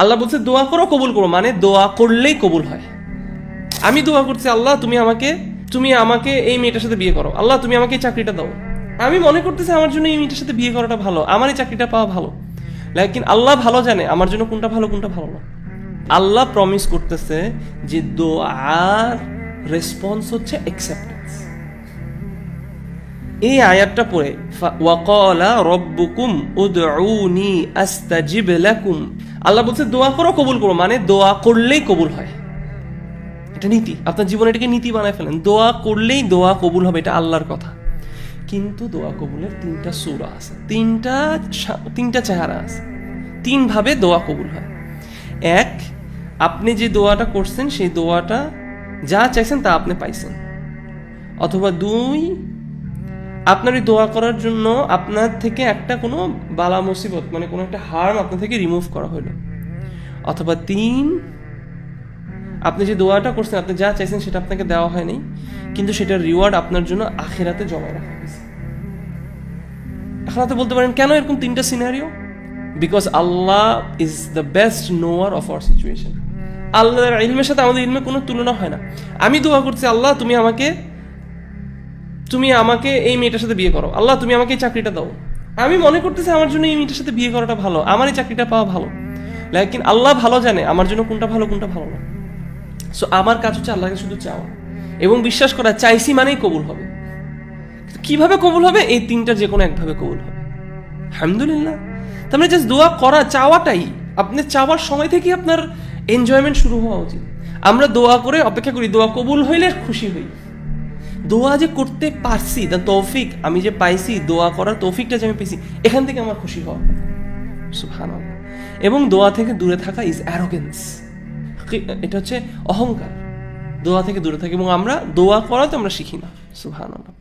আল্লাহ বলছে দোয়া করো কবুল করো, মানে দোয়া করলেই কবুল হয়। আমি দোয়া করছি আল্লাহ তুমি আমাকে এই মেয়েটার সাথে বিয়ে করো, আল্লাহ তুমি আমাকে এই চাকরিটা দাও। আমি মনে করতেছি আমার জন্য এই মেয়েটার সাথে বিয়ে করাটা ভালো, আমার এই চাকরিটা পাওয়া ভালো, লেকিন আল্লাহ ভালো জানে আমার জন্য কোনটা ভালো কোনটা ভালো না। আল্লাহ প্রমিস করতেছে যে দোয়ার রেসপন্স হচ্ছে অ্যাকসেপ্টেন্স। এই আয়াতটা পড়ে ওয়াকালা রব্বুকুম উদউনি আস্তাজিব লাকুম, আল্লাহ বলছে দোয়া করো কবুল করো, মানে দোয়া করলেই কবুল হয়। এটা নীতি, আপনার জীবনে এটাকে নীতি বানায় ফেলেন, দোয়া করলেই দোয়া কবুল হবে, এটা আল্লাহর কথা। কিন্তু দোয়া কবুলের 3টা সূরা আছে, 3টা চেহারা আছে, 3 ভাবে দোয়া কবুল হয়। 1, আপনি যে দোয়াটা করছেন সেই দোয়াটা যা চাইছেন তা আপনি পাইছেন। অথবা 2, আপনার এই দোয়া করার জন্য আপনার থেকে একটা কোনো বালা মুসিবত, মানে কোনো একটা হার্ম আপনার থেকে রিমুভ করা হলো। অথবা 3, আপনি যে দোয়াটা করছেন, আপনি যা চাইছেন সেটা আপনাকে দেওয়া হয়নি, কিন্তু সেটার রিওয়ার্ড আপনার জন্য আখিরাতে জমা রাখা হয়েছে। এখন আপনি বলতে পারেন কেন এরকম 3টা scenario? Because Allah is the best knower of our situation. আল্লাহর ইলমের সাথে আমাদের ইলমের কোনো তুলনা হয় না। আমি দোয়া করছি আল্লাহ তুমি আমাকে এই মেয়েটার সাথে বিয়ে করো, আল্লাহ তুমি আমাকে এই চাকরিটা দাও। আমি মনে করতেছি আমার জন্য এই মেয়েটার সাথে বিয়ে করাটা ভালো, আমার এই চাকরিটা পাওয়া ভালো, লেকিন আল্লাহ ভালো জানে আমার জন্য কোনটা ভালো কোনটা ভালো না। সো আমার কাজ হচ্ছে আল্লাহকে শুধু চাওয়া এবং বিশ্বাস করা, চাইছি মানেই কবুল হবে। কিভাবে কবুল হবে? এই 3টার যে কোনো একভাবে কবুল হবে, আলহামদুলিল্লাহ। তার মানে জাস্ট দোয়া করা, চাওয়াটাই, আপনি চাওয়ার সময় থেকেই আপনার এনজয়মেন্ট শুরু হওয়া উচিত। আমরা দোয়া করে অপেক্ষা করি, দোয়া কবুল হইলে খুশি হই। দোয়া যে করতে পারছি, দ্য তৌফিক আমি যে পাইছি, দোয়া করার তৌফিকটা যে আমি পেয়েছি, এখান থেকে আমার খুশি হওয়া, সুবহানাল্লাহ। এবং দোয়া থেকে দূরে থাকা ইজ অ্যারোগেন্স, এটা হচ্ছে অহংকার। দোয়া থেকে দূরে থাকি এবং আমরা দোয়া করা তো আমরা শিখি না, সুবহানাল্লাহ।